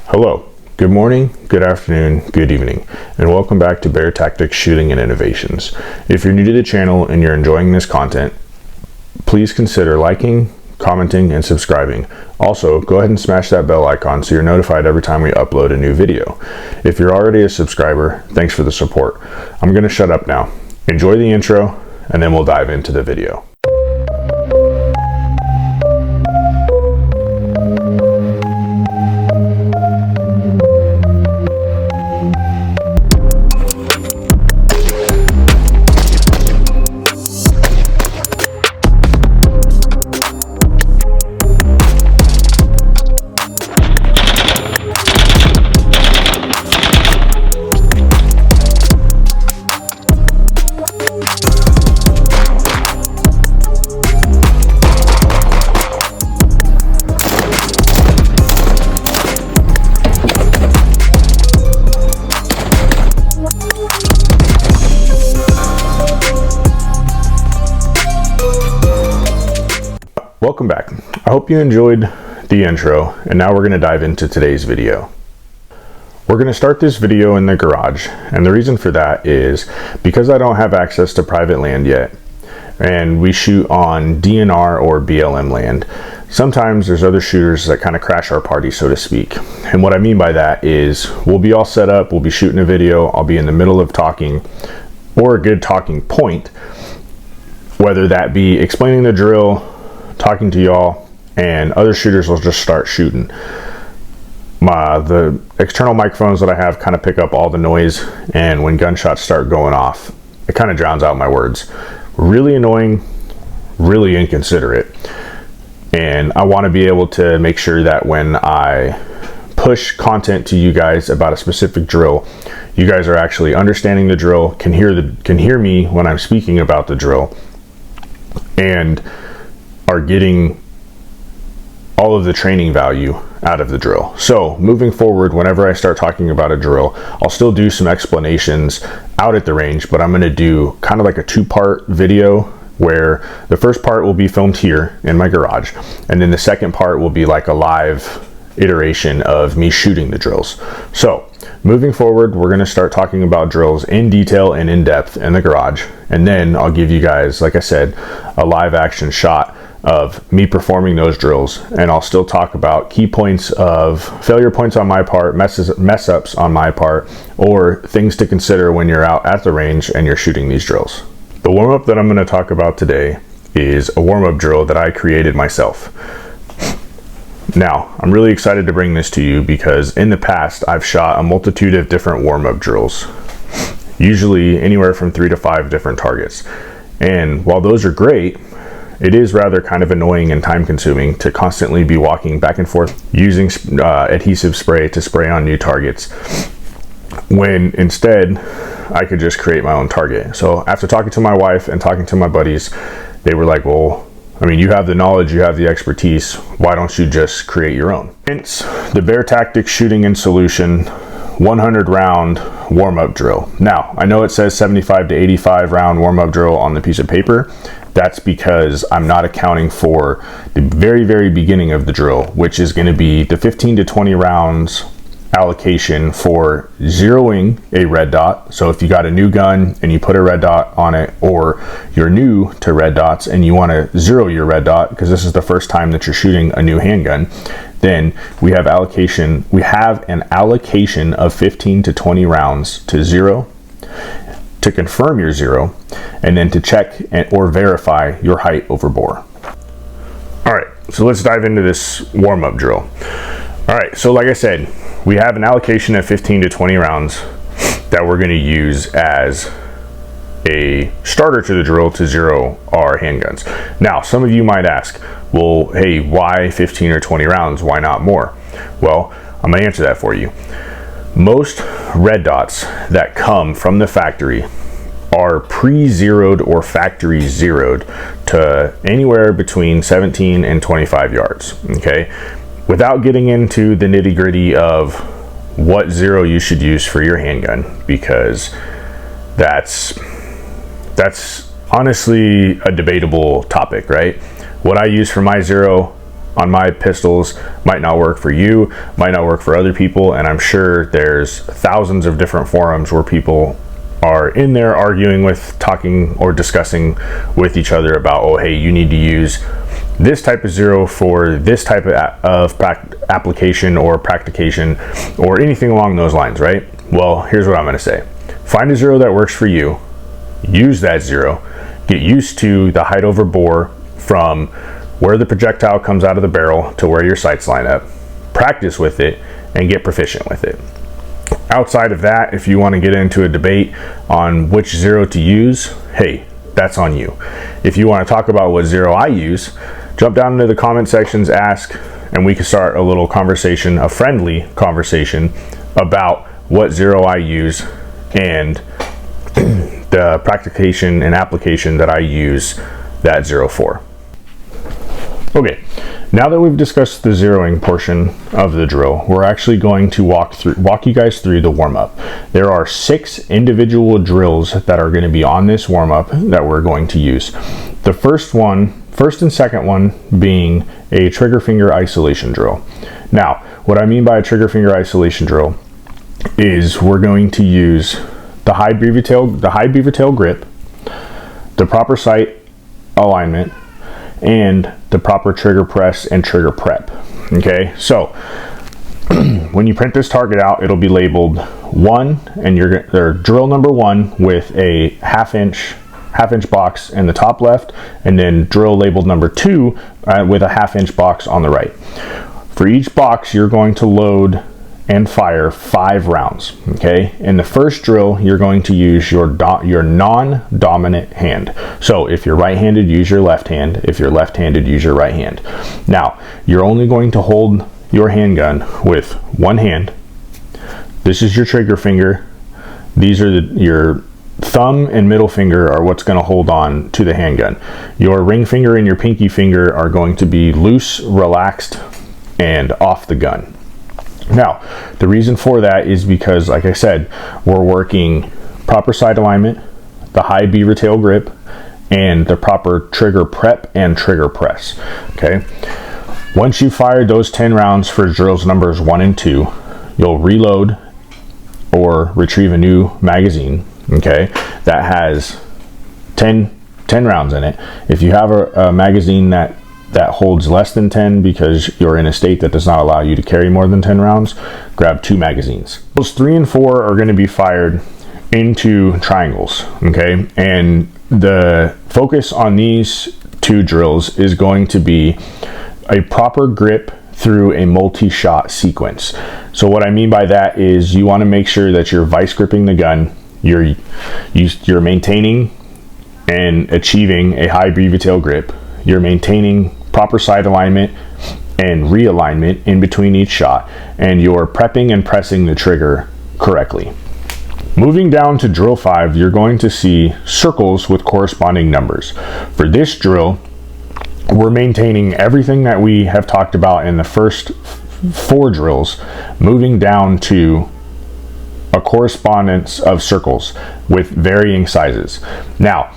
Hello, good morning, good afternoon, good evening, and welcome back to Bair Tactics Shooting and Innovations. If you're new to the channel and you're enjoying this content, please consider liking, commenting, and subscribing. Also, go ahead and smash that bell icon so you're notified every time we upload a new video. If you're already a subscriber, thanks for the support. I'm going to shut up now. Enjoy the intro, and then we'll dive into the video. Welcome back. I hope you enjoyed the intro, and now we're going to dive into today's video. We're going to start this video in the garage, and the reason for that is because I don't have access to private land yet, and we shoot on DNR or BLM land. Sometimes there's other shooters that kind of crash our party, so to speak. And what I mean by that is we'll be all set up, we'll be shooting a video, I'll be in the middle of talking, or a good talking point, whether that be explaining the drill, talking to y'all, and other shooters will just start shooting. The external microphones that I have kind of pick up all the noise, and when gunshots start going off, it kind of drowns out my words. Really annoying, really inconsiderate, and I want to be able to make sure that when I push content to you guys about a specific drill, you guys are actually understanding the drill, can hear me when I'm speaking about the drill, and are getting all of the training value out of the drill. So moving forward, whenever I start talking about a drill, I'll still do some explanations out at the range, but I'm going to do kind of like a two-part video where the first part will be filmed here in my garage, and then the second part will be like a live iteration of me shooting the drills. So moving forward, we're going to start talking about drills in detail and in depth in the garage, and then I'll give you guys, like I said, a live action shot of me performing those drills, and I'll still talk about key points of failure points on my part, mess ups on my part, or things to consider when you're out at the range and you're shooting these drills. The warm-up that I'm going to talk about today is a warm-up drill that I created myself. Now, I'm really excited to bring this to you because in the past I've shot a multitude of different warm-up drills, usually anywhere from 3 to 5 different targets. And while those are great, it is rather kind of annoying and time consuming to constantly be walking back and forth using adhesive spray to spray on new targets, when instead I could just create my own target. So after talking to my wife and talking to my buddies, they were like, well, I mean, you have the knowledge, you have the expertise, why don't you just create your own? Hence the Bair Tactics Shooting and Solution 100 round warm-up drill. Now, I know it says 75 to 85 round warm-up drill on the piece of paper. That's because I'm not accounting for the very, very beginning of the drill, which is going to be the 15 to 20 rounds allocation for zeroing a red dot. So if you got a new gun and you put a red dot on it, or you're new to red dots and you want to zero your red dot because this is the first time that you're shooting a new handgun, then we have an allocation of 15 to 20 rounds to zero, to confirm your zero, and then to check or verify your height over bore. All right, so let's dive into this warm-up drill. All right, so like I said, we have an allocation of 15 to 20 rounds that we're going to use as a starter to the drill to zero our handguns. Now, some of you might ask, well, hey, why 15 or 20 rounds? Why not more? Well, I'm going to answer that for you. Most red dots that come from the factory are pre-zeroed or factory zeroed to anywhere between 17 and 25 yards, okay? Without getting into the nitty-gritty of what zero you should use for your handgun, because that's honestly a debatable topic, right? What I use for my zero on my pistols might not work for you, might not work for other people, and I'm sure there's thousands of different forums where people are in there arguing with, talking or discussing with each other about, oh hey, you need to use this type of zero for this type of application or practication or anything along those lines, right? Well, here's what I'm going to say. Find a zero that works for you, use that zero, get used to the height over bore from where the projectile comes out of the barrel to where your sights line up, practice with it, and get proficient with it. Outside of that, if you want to get into a debate on which zero to use, hey, that's on you. If you want to talk about what zero I use, jump down into the comment sections, ask, and we can start a little conversation, a friendly conversation about what zero I use and the practication and application that I use that zero for. Okay, now that we've discussed the zeroing portion of the drill, we're actually going to walk you guys through the warm-up. There are 6 individual drills that are going to be on this warm-up that we're going to use. The first and second one being a trigger finger isolation drill. Now, what I mean by a trigger finger isolation drill is we're going to use the high beaver tail grip, the proper sight alignment, and the proper trigger press and trigger prep. Okay, so when you print this target out, it'll be labeled 1, and they're drill number 1 with a half inch box in the top left, and then drill labeled number 2 with a half inch box on the right. For each box, you're going to load and fire 5 rounds. Okay, in the first drill, you're going to use your non-dominant hand. So if you're right-handed, use your left hand. If you're left-handed, use your right hand. Now, you're only going to hold your handgun with one hand. This is your trigger finger. These are your thumb and middle finger are what's going to hold on to the handgun. Your ring finger and your pinky finger are going to be loose, relaxed, and off the gun. Now, the reason for that is because, like I said, we're working proper sight alignment, the high beaver tail grip, and the proper trigger prep and trigger press. Okay. Once you fire those 10 rounds for drills numbers 1 and 2, you'll reload or retrieve a new magazine. Okay, that has 10 rounds in it. If you have a magazine that holds less than 10 because you're in a state that does not allow you to carry more than 10 rounds, grab 2 magazines. Those 3 and 4 are going to be fired into triangles. Okay, and the focus on these 2 drills is going to be a proper grip through a multi-shot sequence. So what I mean by that is you want to make sure that you're vice gripping the gun, you're maintaining and achieving a high beaver tail grip, you're maintaining proper sight alignment and realignment in between each shot, and you're prepping and pressing the trigger correctly. Moving down to drill 5, you're going to see circles with corresponding numbers. For this drill, we're maintaining everything that we have talked about in the first 4 drills, moving down to a correspondence of circles with varying sizes. Now,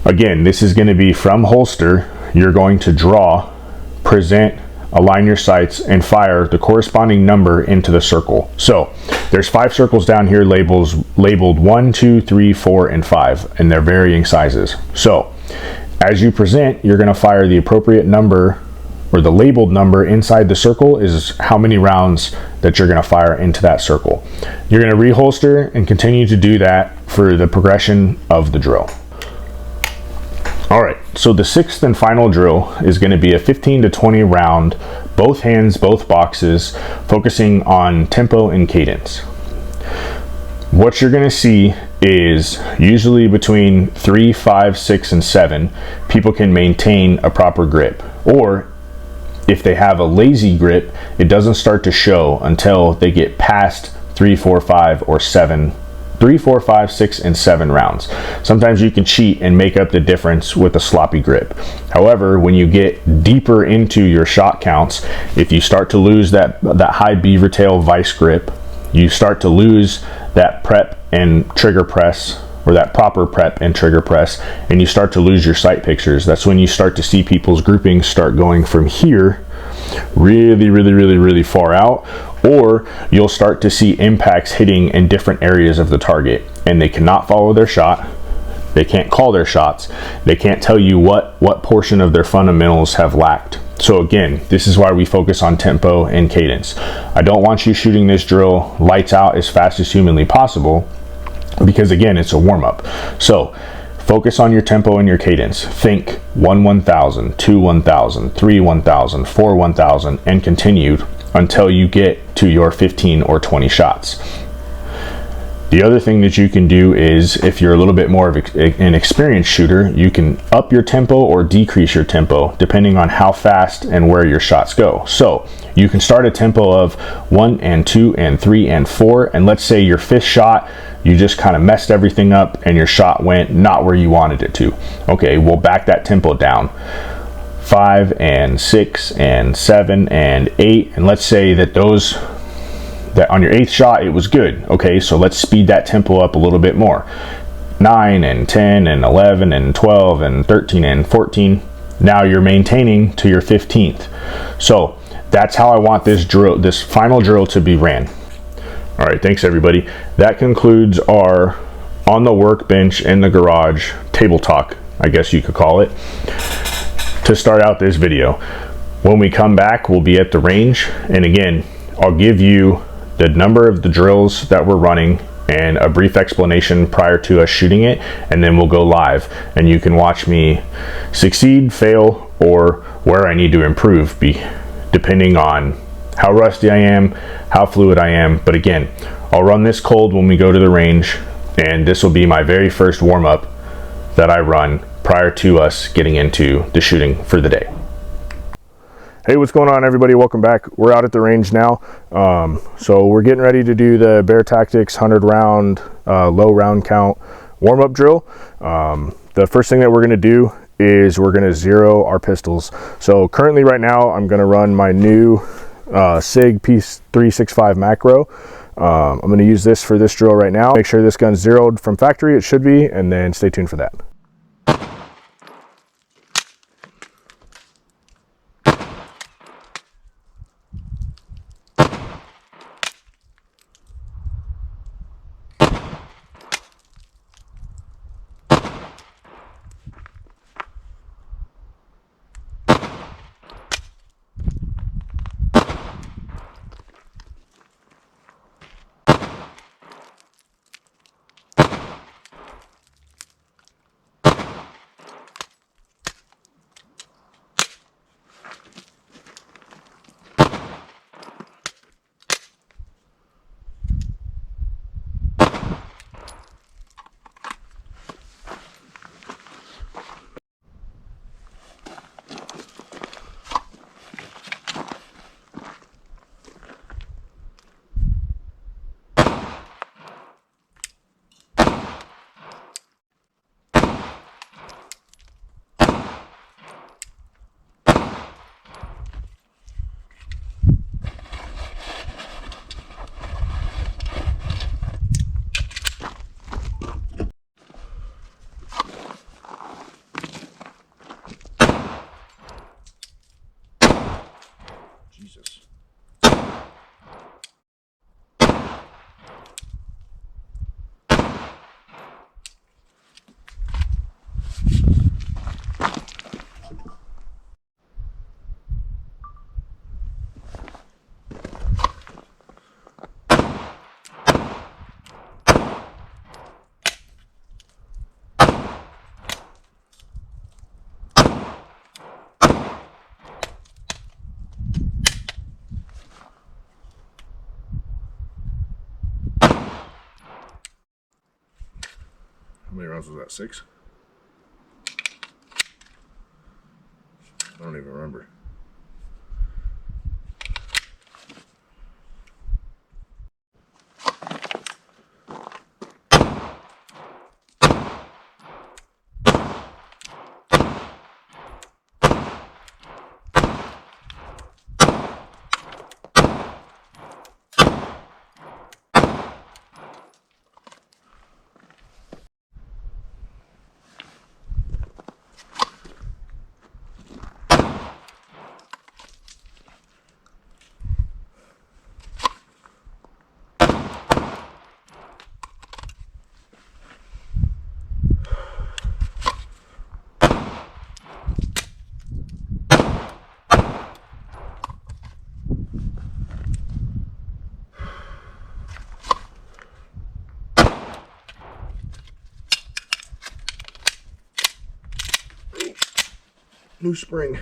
again, this is going to be from holster. You're going to draw, present, align your sights, and fire the corresponding number into the circle. So there's 5 circles down here labeled 1, 2, 3, 4, and 5, and they're varying sizes. So as you present, you're going to fire the appropriate number, or the labeled number inside the circle is how many rounds that you're going to fire into that circle. You're going to reholster and continue to do that for the progression of the drill. All right, so the 6th and final drill is going to be a 15 to 20 round, both hands, both boxes, focusing on tempo and cadence. What you're going to see is usually between 3, 5, 6, and 7, people can maintain a proper grip. Or if they have a lazy grip, it doesn't start to show until they get past 3, 4, 5, or 7. 3, 4, 5, 6, and 7 rounds. Sometimes you can cheat and make up the difference with a sloppy grip. However, when you get deeper into your shot counts, if you start to lose that high beaver tail vice grip, you start to lose that prep and trigger press, or that proper prep and trigger press, and you start to lose your sight pictures. That's when you start to see people's groupings start going from here really far out, or you'll start to see impacts hitting in different areas of the target, and they cannot follow their shot. They can't call their shots. They can't tell you what portion of their fundamentals have lacked. So again, this is why we focus on tempo and cadence. I don't want you shooting this drill lights out as fast as humanly possible, because again, it's a warm-up. So focus on your tempo and your cadence. Think 1,000, 2 1,000, 3 1,000, 4 1,000, and continued until you get to your 15 or 20 shots. The other thing that you can do is, if you're a little bit more of an experienced shooter, you can up your tempo or decrease your tempo depending on how fast and where your shots go. So you can start a tempo of 1 and 2 and 3 and 4, and let's say your 5th shot, you just kind of messed everything up and your shot went not where you wanted it to. Okay, we'll back that tempo down. 5 and 6 and 7 and 8, and let's say that on your 8th shot it was good. Okay, so let's speed that tempo up a little bit more. 9 and 10 and 11 and 12 and 13 and 14. Now you're maintaining to your 15th. So that's how I want this final drill to be ran. All right, thanks everybody. That concludes our on the workbench in the garage table talk, I guess you could call it, to start out this video. When we come back, we'll be at the range, and again, I'll give you the number of the drills that we're running and a brief explanation prior to us shooting it, and then we'll go live and you can watch me succeed, fail, or where I need to improve, depending on how rusty I am, how fluid I am. But again, I'll run this cold when we go to the range, and this will be my very first warm-up that I run prior to us getting into the shooting for the day. Hey, what's going on everybody? Welcome back. We're out at the range now. So we're getting ready to do the Bair Tactics 100 round, low round count warm-up drill. The first thing that we're gonna do is we're gonna zero our pistols. So currently right now, I'm gonna run my new SIG P365 macro. I'm gonna use this for this drill right now. Make sure this gun's zeroed from factory, it should be, and then stay tuned for that. Jesus. How many rounds was that? 6? I don't even remember. new spring.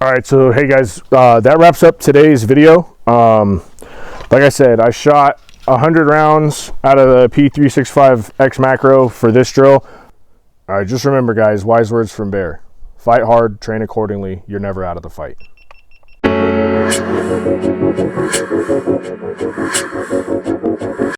All right, so hey guys, that wraps up today's video. Like I said, I shot 100 rounds out of the P365X macro for this drill. All right, just remember guys, wise words from Bair. Fight hard, train accordingly, you're never out of the fight.